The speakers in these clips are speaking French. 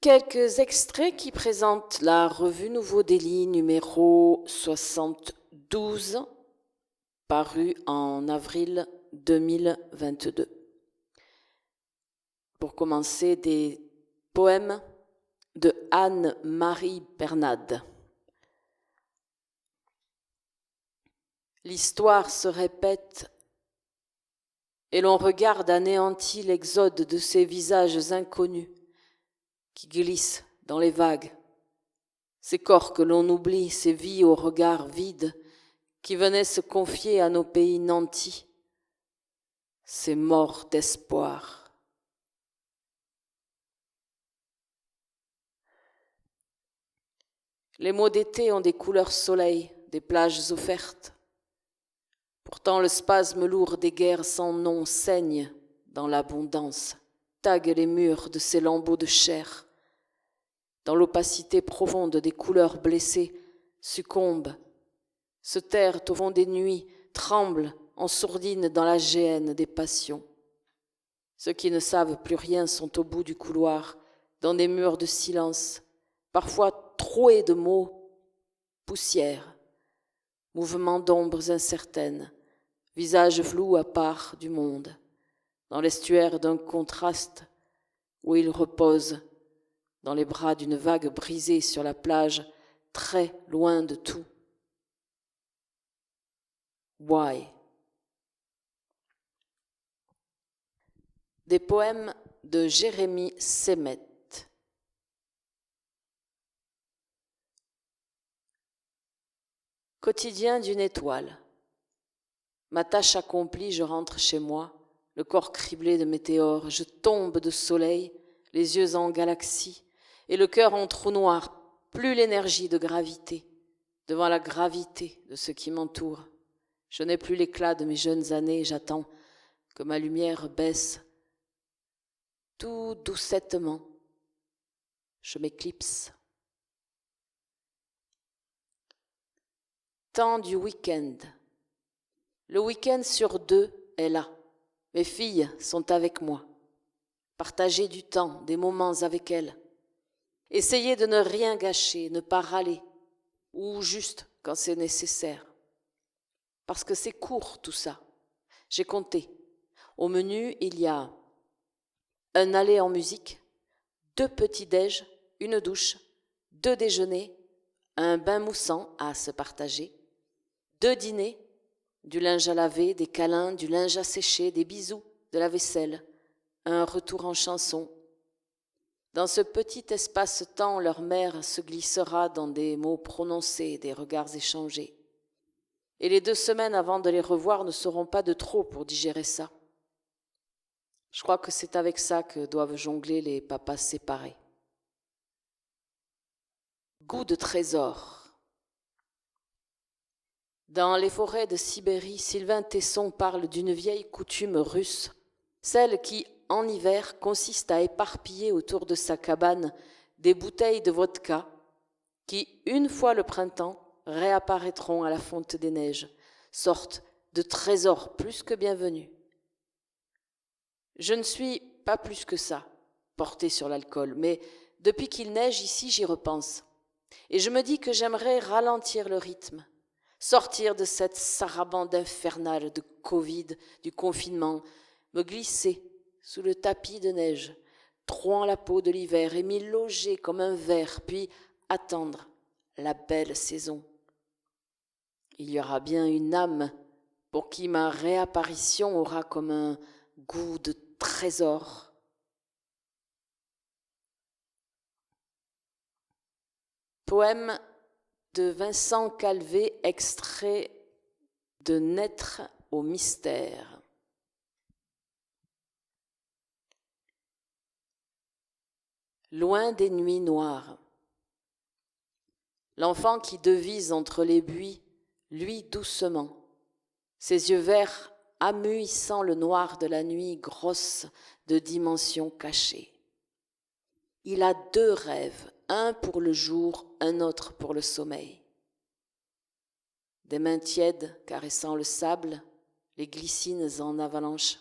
Quelques extraits qui présentent la revue Nouveau Delhi numéro 72, paru en avril 2022. Pour commencer, des poèmes de Anne-Marie Bernade. L'histoire se répète et l'on regarde anéanti l'exode de ces visages inconnus qui glissent dans les vagues, ces corps que l'on oublie, ces vies au regard vide qui venaient se confier à nos pays nantis, ces morts d'espoir. Les mots d'été ont des couleurs soleil, des plages offertes. Pourtant le spasme lourd des guerres sans nom saigne dans l'abondance, tague les murs de ces lambeaux de chair. Dans l'opacité profonde des couleurs blessées, succombent, se terrent au fond des nuits, tremblent en sourdine dans la géhenne des passions. Ceux qui ne savent plus rien sont au bout du couloir, dans des murs de silence, parfois troués de mots, poussière, mouvements d'ombres incertaines, visages flous à part du monde, dans l'estuaire d'un contraste où ils reposent, dans les bras d'une vague brisée sur la plage, très loin de tout. Why? Des poèmes de Jérémy Sémet. Quotidien d'une étoile. Ma tâche accomplie, je rentre chez moi, le corps criblé de météores, je tombe de soleil, les yeux en galaxie, et le cœur en trou noir, plus l'énergie de gravité, devant la gravité de ce qui m'entoure. Je n'ai plus l'éclat de mes jeunes années, j'attends que ma lumière baisse. Tout doucettement, je m'éclipse. Temps du week-end. Le week-end sur 2 est là. Mes filles sont avec moi. Partager du temps, des moments avec elles. Essayer de ne rien gâcher, ne pas râler, ou juste quand c'est nécessaire. Parce que c'est court tout ça. J'ai compté. Au menu, il y a un aller en musique, 2 petits-déj, une douche, 2 déjeuners, un bain moussant à se partager, 2 dîners, du linge à laver, des câlins, du linge à sécher, des bisous, de la vaisselle, un retour en chanson. Dans ce petit espace-temps, leur mère se glissera dans des mots prononcés, des regards échangés. Et les 2 semaines avant de les revoir ne seront pas de trop pour digérer ça. Je crois que c'est avec ça que doivent jongler les papas séparés. Goût de trésor. Dans les forêts de Sibérie, Sylvain Tesson parle d'une vieille coutume russe, celle qui, en hiver, consiste à éparpiller autour de sa cabane des bouteilles de vodka qui, une fois le printemps, réapparaîtront à la fonte des neiges, sorte de trésor plus que bienvenu. Je ne suis pas plus que ça, portée sur l'alcool, mais depuis qu'il neige ici, j'y repense. Et je me dis que j'aimerais ralentir le rythme, sortir de cette sarabande infernale de Covid, du confinement, me glisser sous le tapis de neige, trouant la peau de l'hiver et m'y loger comme un ver, puis attendre la belle saison. Il y aura bien une âme pour qui ma réapparition aura comme un goût de trésor. Poème de Vincent Calvé, extrait de Naître au mystère. Loin des nuits noires. L'enfant qui devise entre les buis, luit doucement, ses yeux verts amuissant le noir de la nuit grosse de dimensions cachées. Il a 2 rêves, un pour le jour, un autre pour le sommeil. Des mains tièdes caressant le sable, les glycines en avalanche.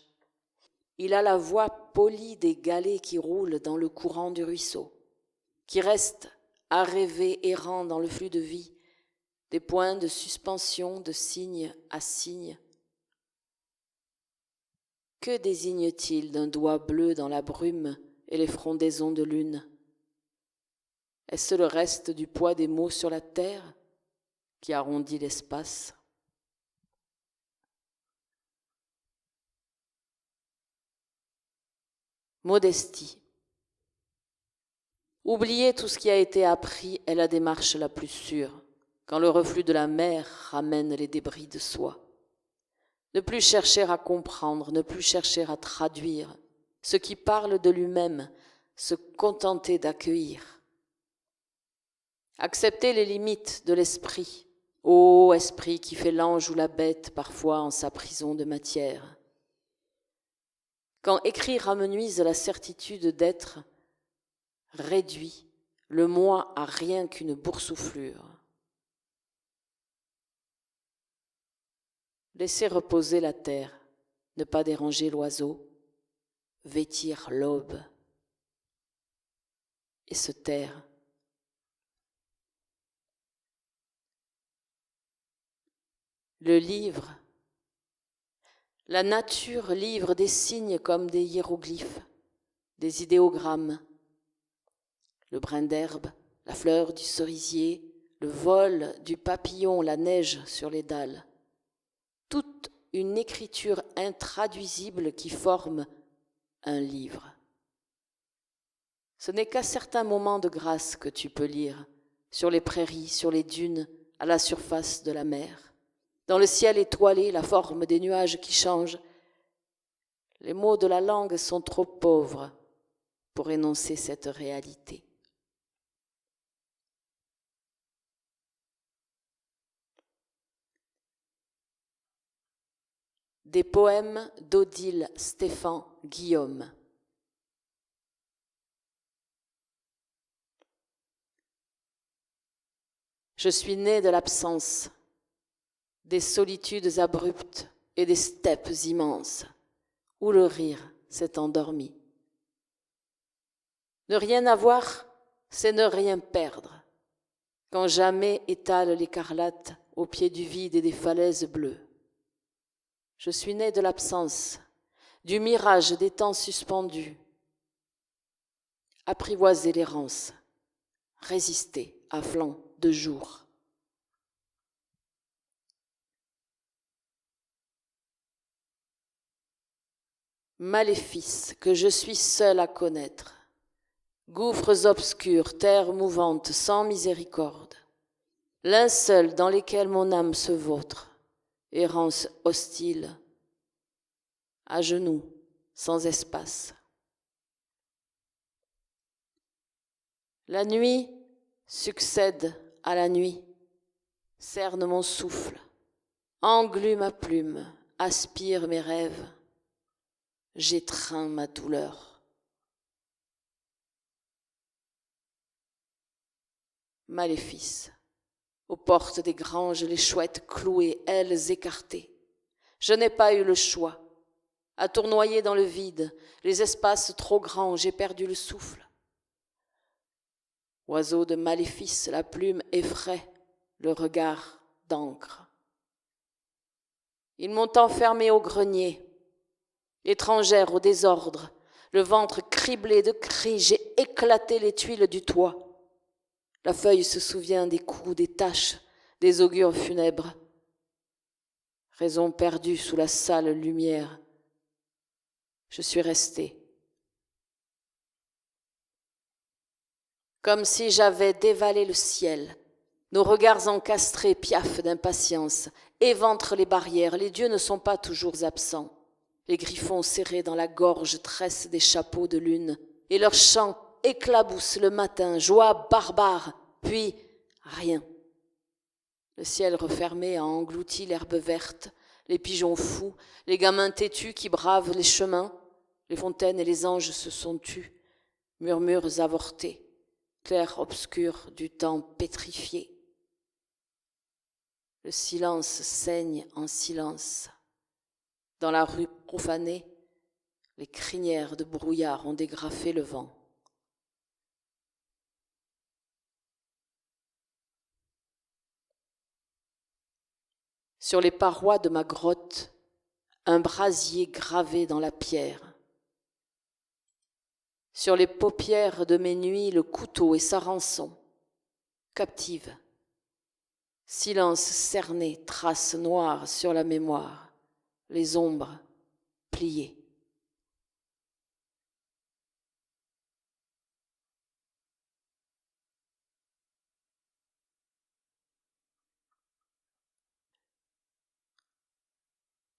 Il a la voix polie des galets qui roulent dans le courant du ruisseau. qui reste à rêver errant dans le flux de vie, des points de suspension de signe à signe. Que désigne-t-il d'un doigt bleu dans la brume et les frondaisons de lune? Est-ce le reste du poids des mots sur la terre qui arrondit l'espace? Modestie. Oublier tout ce qui a été appris est la démarche la plus sûre, quand le reflux de la mer ramène les débris de soi. Ne plus chercher à comprendre, ne plus chercher à traduire, ce qui parle de lui-même, se contenter d'accueillir. Accepter les limites de l'esprit, ô esprit qui fait l'ange ou la bête parfois en sa prison de matière. Quand écrire amenuise la certitude d'être, réduit le moi à rien qu'une boursouflure. Laisser reposer la terre, ne pas déranger l'oiseau, vêtir l'aube et se taire. Le livre, la nature livre des signes comme des hiéroglyphes, des idéogrammes. Le brin d'herbe, la fleur du cerisier, le vol du papillon, la neige sur les dalles. Toute une écriture intraduisible qui forme un livre. Ce n'est qu'à certains moments de grâce que tu peux lire, sur les prairies, sur les dunes, à la surface de la mer. Dans le ciel étoilé, la forme des nuages qui changent. Les mots de la langue sont trop pauvres pour énoncer cette réalité. Des poèmes d'Odile Stéphan Guillaume. Je suis né de l'absence, des solitudes abruptes et des steppes immenses, où le rire s'est endormi. Ne rien avoir, c'est ne rien perdre, quand jamais étale l'écarlate au pied du vide et des falaises bleues. Je suis né de l'absence, du mirage des temps suspendus. Apprivoiser l'errance, résister à flanc de jour. Maléfices que je suis seul à connaître, gouffres obscurs, terre mouvante, sans miséricorde, linceuls dans lesquels mon âme se vautre, errance hostile, à genoux, sans espace. La nuit succède à la nuit, cerne mon souffle, englue ma plume, aspire mes rêves, j'étreins ma douleur. Maléfice, aux portes des granges, les chouettes clouées, ailes écartées. Je n'ai pas eu le choix. À tournoyer dans le vide, les espaces trop grands, j'ai perdu le souffle. Oiseau de maléfice, la plume effraie, le regard d'encre. Ils m'ont enfermé au grenier, étrangère au désordre, le ventre criblé de cris, j'ai éclaté les tuiles du toit. La feuille se souvient des coups, des taches, des augures funèbres. Raison perdue sous la sale lumière, je suis restée. Comme si j'avais dévalé le ciel. Nos regards encastrés piaffent d'impatience, éventrent les barrières, les dieux ne sont pas toujours absents. Les griffons serrés dans la gorge tressent des chapeaux de lune, et leurs chants éclaboussent le matin, joie barbare, puis rien. Le ciel refermé a englouti l'herbe verte, les pigeons fous, les gamins têtus qui bravent les chemins, les fontaines et les anges se sont tus, murmures avortés, clair obscur du temps pétrifié. Le silence saigne en silence. Dans la rue profanée, les crinières de brouillard ont dégrafé le vent. Sur les parois de ma grotte, un brasier gravé dans la pierre. Sur les paupières de mes nuits, le couteau et sa rançon. Captive. Silence cerné, trace noire sur la mémoire. Les ombres pliées.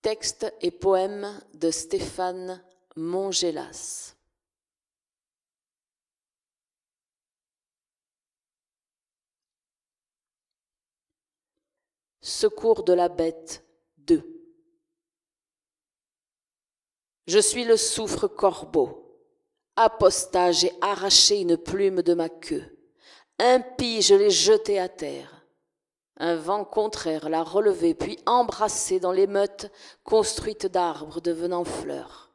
Texte et poème de Stéphane Montgelas. Secours de la bête 2. Je suis le soufre corbeau. Apostat, j'ai arraché une plume de ma queue. Impie, je l'ai jetée à terre. Un vent contraire l'a relevée, puis embrassée dans l'émeute construite d'arbres devenant fleurs.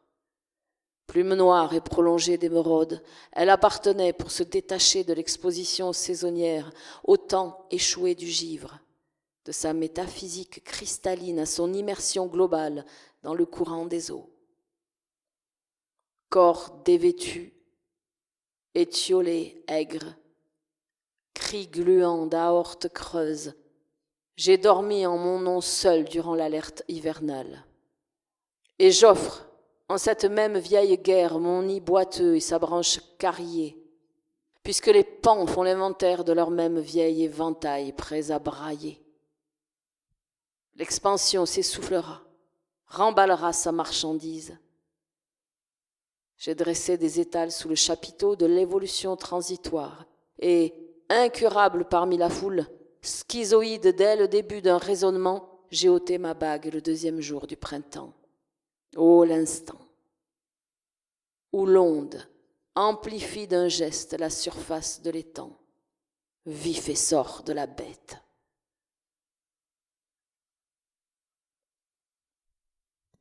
Plume noire et prolongée d'émeraude, elle appartenait pour se détacher de l'exposition saisonnière au temps échoué du givre, de sa métaphysique cristalline à son immersion globale dans le courant des eaux. Corps dévêtu, étiolé, aigre, cri gluant d'aorte creuse, j'ai dormi en mon nom seul durant l'alerte hivernale. Et j'offre, en cette même vieille guerre, mon nid boiteux et sa branche cariée, puisque les pans font l'inventaire de leur même vieil éventail prêts à brailler. L'expansion s'essoufflera, remballera sa marchandise. J'ai dressé des étals sous le chapiteau de l'évolution transitoire, et, incurable parmi la foule, schizoïde dès le début d'un raisonnement, j'ai ôté ma bague le 2e jour du printemps. Ô l'instant où l'onde amplifie d'un geste la surface de l'étang, vif essor de la bête.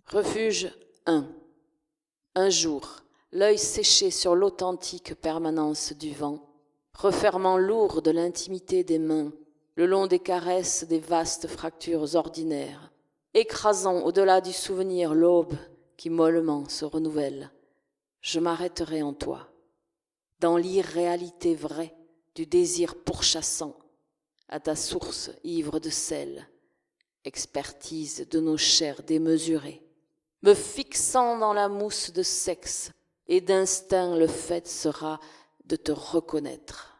Refuge 1. Un jour, l'œil séché sur l'authentique permanence du vent, refermant lourd de l'intimité des mains, le long des caresses des vastes fractures ordinaires, écrasant au-delà du souvenir l'aube qui mollement se renouvelle, je m'arrêterai en toi, dans l'irréalité vraie du désir pourchassant, à ta source ivre de sel, expertise de nos chairs démesurées, me fixant dans la mousse de sexe, et d'instinct le fait sera de te reconnaître.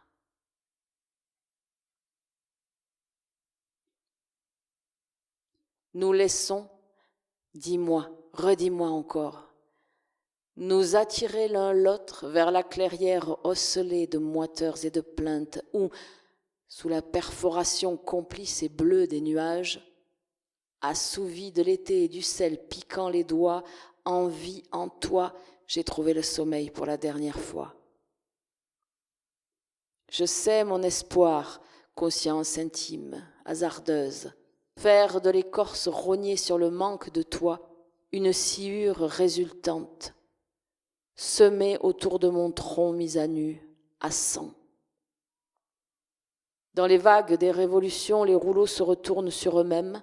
Nous laissons, dis-moi, redis-moi encore, nous attirer l'un l'autre vers la clairière ocellée de moiteurs et de plaintes où, sous la perforation complice et bleue des nuages, assouvie de l'été et du sel piquant les doigts, en vie en toi, j'ai trouvé le sommeil pour la dernière fois. Je sais mon espoir, conscience intime, hasardeuse, faire de l'écorce rognée sur le manque de toi une sciure résultante, semée autour de mon tronc mis à nu, à sang. Dans les vagues des révolutions, les rouleaux se retournent sur eux-mêmes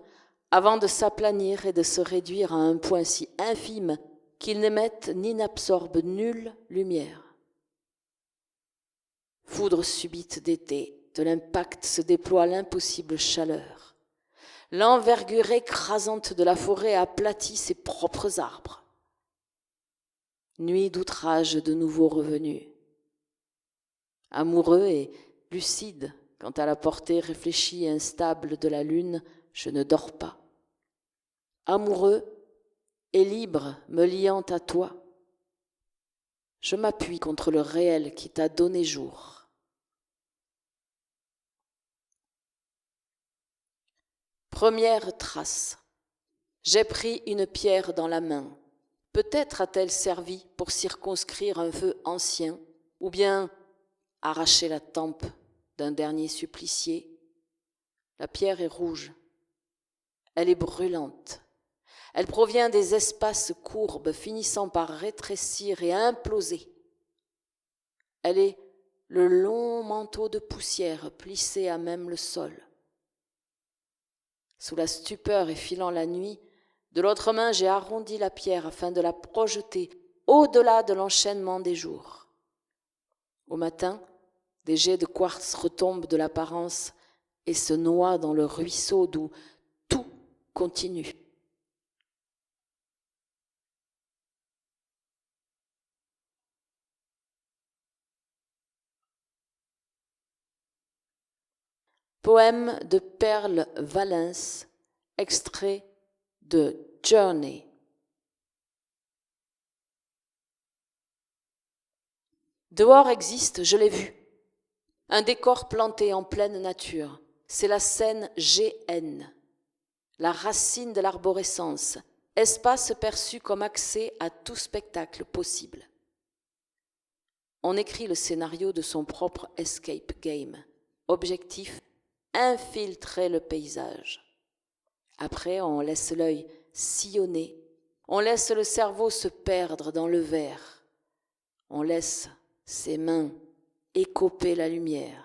avant de s'aplanir et de se réduire à un point si infime qu'ils n'émettent ni n'absorbent nulle lumière. Foudre subite d'été, de l'impact se déploie l'impossible chaleur. L'envergure écrasante de la forêt aplatit ses propres arbres. Nuit d'outrage de nouveau revenus. Amoureux et lucide quant à la portée réfléchie et instable de la lune, je ne dors pas. Amoureux et libre me liant à toi, je m'appuie contre le réel qui t'a donné jour. Première trace. J'ai pris une pierre dans la main. Peut-être a-t-elle servi pour circonscrire un feu ancien, ou bien arracher la tempe d'un dernier supplicié. La pierre est rouge. Elle est brûlante. Elle provient des espaces courbes finissant par rétrécir et imploser. Elle est le long manteau de poussière plissé à même le sol. Sous la stupeur et filant la nuit, de l'autre main j'ai arrondi la pierre afin de la projeter au-delà de l'enchaînement des jours. Au matin, des jets de quartz retombent de l'apparence et se noient dans le ruisseau d'où tout continue. Poème de Perle Valens, extrait de Journey. Dehors existe, je l'ai vu, un décor planté en pleine nature. C'est la scène GN, la racine de l'arborescence, espace perçu comme accès à tout spectacle possible. On écrit le scénario de son propre escape game. Objectif, infiltrer le paysage. Après, on laisse l'œil sillonner, on laisse le cerveau se perdre dans le verre, on laisse ses mains écoper la lumière.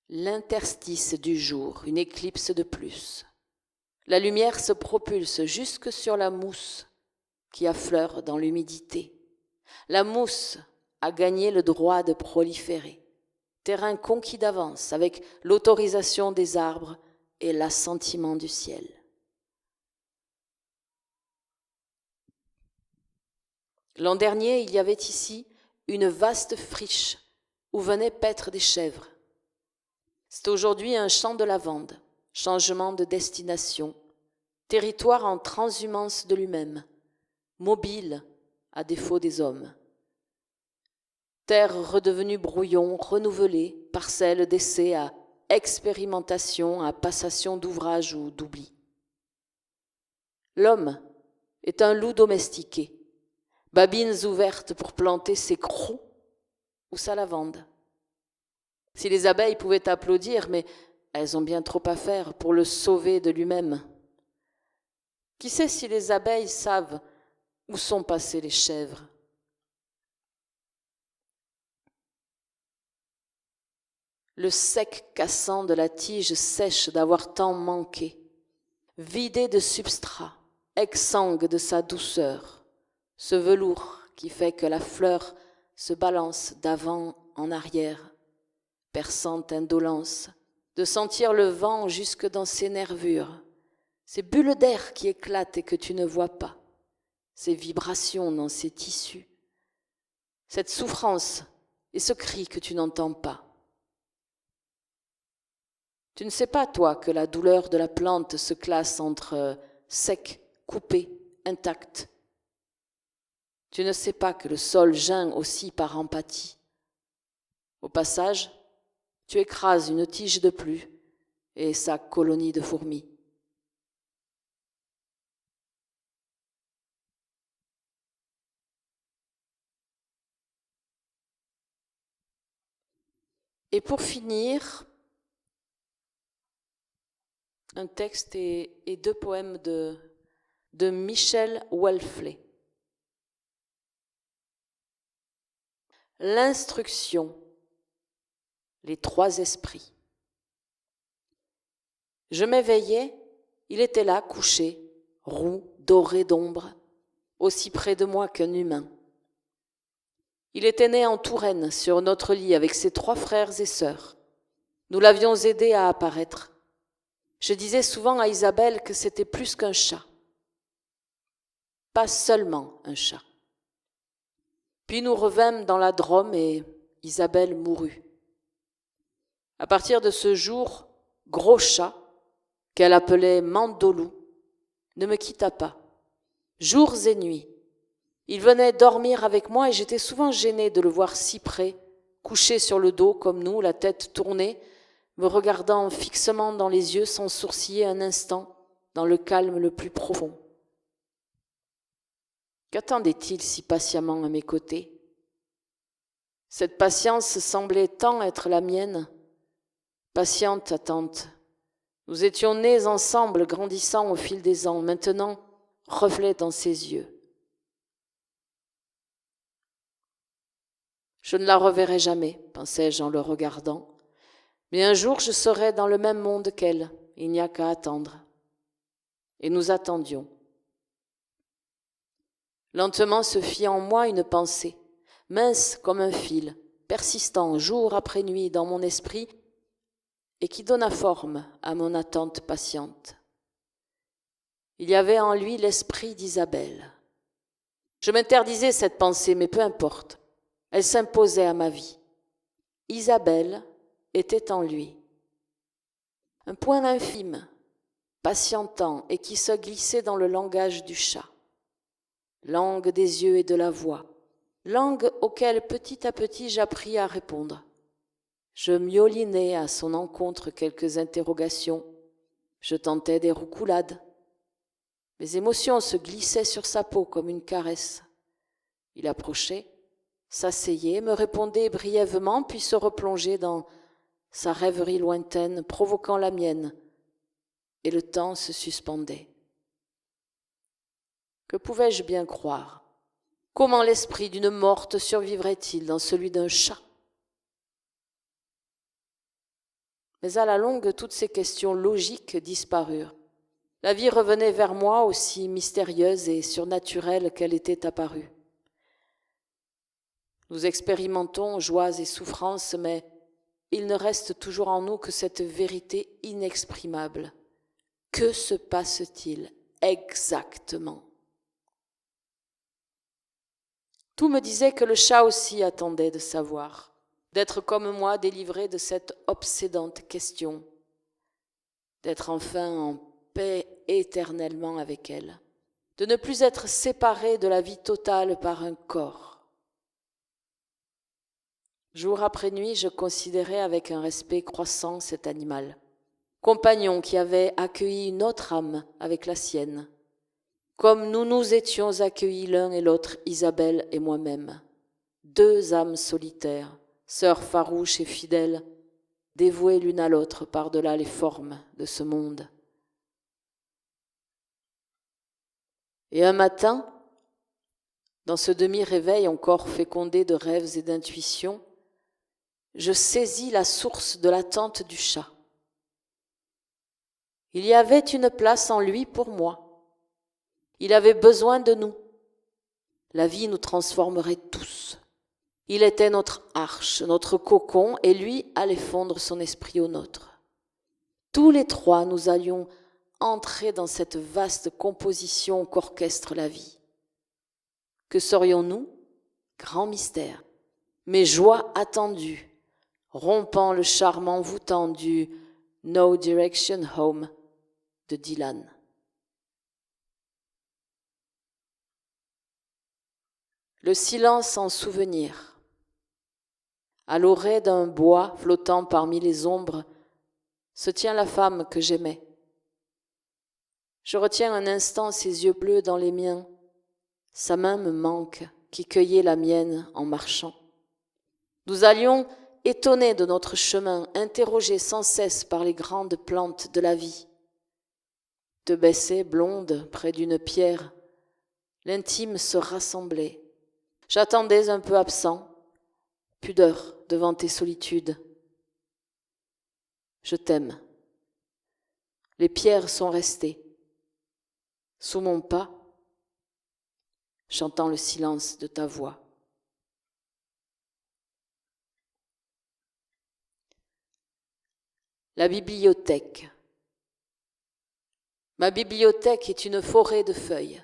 L'interstice du jour, une éclipse de plus. La lumière se propulse jusque sur la mousse qui affleure dans l'humidité. La mousse a gagné le droit de proliférer. Terrain conquis d'avance avec l'autorisation des arbres et l'assentiment du ciel. L'an dernier, il y avait ici une vaste friche où venaient paître des chèvres. C'est aujourd'hui un champ de lavande, changement de destination, territoire en transhumance de lui-même, mobile à défaut des hommes. Terre redevenue brouillon, renouvelée, parcelle d'essai à expérimentation, à passation d'ouvrage ou d'oubli. L'homme est un loup domestiqué, babines ouvertes pour planter ses crocs ou sa lavande. Si les abeilles pouvaient applaudir, mais elles ont bien trop à faire pour le sauver de lui-même. Qui sait si les abeilles savent où sont passées les chèvres? Le sec cassant de la tige sèche d'avoir tant manqué, vidé de substrat, exsangue de sa douceur, ce velours qui fait que la fleur se balance d'avant en arrière, perçante indolence, de sentir le vent jusque dans ses nervures, ces bulles d'air qui éclatent et que tu ne vois pas, ces vibrations dans ses tissus, cette souffrance et ce cri que tu n'entends pas. Tu ne sais pas, toi, que la douleur de la plante se classe entre sec, coupé, intact. Tu ne sais pas que le sol geint aussi par empathie. Au passage, tu écrases une tige de plus et sa colonie de fourmis. Et pour finir, un texte et deux poèmes de Michel Welfley. L'instruction, les trois esprits. Je m'éveillais, il était là, couché, roux, doré d'ombre, aussi près de moi qu'un humain. Il était né en Touraine, sur notre lit, avec ses 3 frères et sœurs. Nous l'avions aidé à apparaître. Je disais souvent à Isabelle que c'était plus qu'un chat. Pas seulement un chat. Puis nous revînmes dans la Drôme et Isabelle mourut. À partir de ce jour, Gros Chat, qu'elle appelait Mandolou, ne me quitta pas, jours et nuits. Il venait dormir avec moi et j'étais souvent gênée de le voir si près, couché sur le dos comme nous, la tête tournée, me regardant fixement dans les yeux sans sourciller un instant, dans le calme le plus profond. Qu'attendait-il si patiemment à mes côtés? Cette patience semblait tant être la mienne. Patiente attente. Nous étions nés ensemble, grandissant au fil des ans, maintenant reflet dans ses yeux. Je ne la reverrai jamais, pensais-je en le regardant, Mais un jour je serai dans le même monde qu'elle, il n'y a qu'à attendre. Et nous attendions. Lentement se fit en moi une pensée, mince comme un fil, persistant jour après nuit dans mon esprit et qui donna forme à mon attente patiente. Il y avait en lui l'esprit d'Isabelle. Je m'interdisais cette pensée, mais peu importe, elle s'imposait à ma vie. Isabelle était en lui. Un point infime, patientant et qui se glissait dans le langage du chat. Langue des yeux et de la voix, langue auquel petit à petit j'appris à répondre. Je miolinais à son encontre quelques interrogations, je tentais des roucoulades. Mes émotions se glissaient sur sa peau comme une caresse. Il approchait, s'asseyait, me répondait brièvement, puis se replongeait dans sa rêverie lointaine, provoquant la mienne, et le temps se suspendait. Que pouvais-je bien croire? Comment l'esprit d'une morte survivrait-il dans celui d'un chat? Mais à la longue, toutes ces questions logiques disparurent. La vie revenait vers moi aussi mystérieuse et surnaturelle qu'elle était apparue. Nous expérimentons joies et souffrances, mais il ne reste toujours en nous que cette vérité inexprimable. Que se passe-t-il exactement? Tout me disait que le chat aussi attendait de savoir, d'être comme moi délivré de cette obsédante question, d'être enfin en paix éternellement avec elle, de ne plus être séparé de la vie totale par un corps. Jour après nuit, je considérais avec un respect croissant cet animal, compagnon qui avait accueilli une autre âme avec la sienne, comme nous nous étions accueillis l'un et l'autre, Isabelle et moi-même, deux âmes solitaires, sœurs farouches et fidèles, dévouées l'une à l'autre par-delà les formes de ce monde. Et un matin, dans ce demi-réveil encore fécondé de rêves et d'intuitions, je saisis la source de l'attente du chat. Il y avait une place en lui pour moi. Il avait besoin de nous. La vie nous transformerait tous. Il était notre arche, notre cocon, et lui allait fondre son esprit au nôtre. Tous les trois, nous allions entrer dans cette vaste composition qu'orchestre la vie. Que serions-nous? Grand mystère, mais joie attendue, rompant le charme envoûtant du No Direction Home de Dylan. Le silence en souvenir. À l'orée d'un bois flottant parmi les ombres, se tient la femme que j'aimais. Je retiens un instant ses yeux bleus dans les miens. Sa main me manque, qui cueillait la mienne en marchant. Nous allions, étonnés de notre chemin, interrogés sans cesse par les grandes plantes de la vie. Te baissais, blonde, près d'une pierre. L'intime se rassemblait. J'attendais un peu absent, pudeur devant tes solitudes. Je t'aime. Les pierres sont restées. Sous mon pas, j'entends le silence de ta voix. La bibliothèque. Ma bibliothèque est une forêt de feuilles,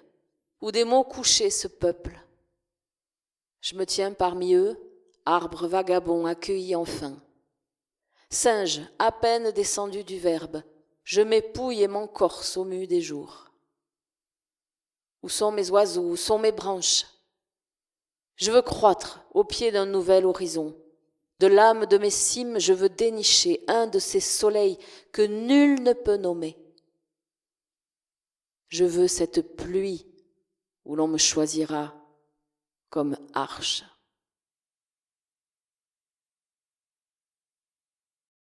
où des mots couchés se peuplent. Je me tiens parmi eux, arbre vagabond accueilli enfin. Singe à peine descendu du verbe, je m'épouille et m'encorse au mu des jours. Où sont mes oiseaux, où sont mes branches? Je veux croître au pied d'un nouvel horizon. De l'âme de mes cimes, je veux dénicher un de ces soleils que nul ne peut nommer. Je veux cette pluie où l'on me choisira comme arche.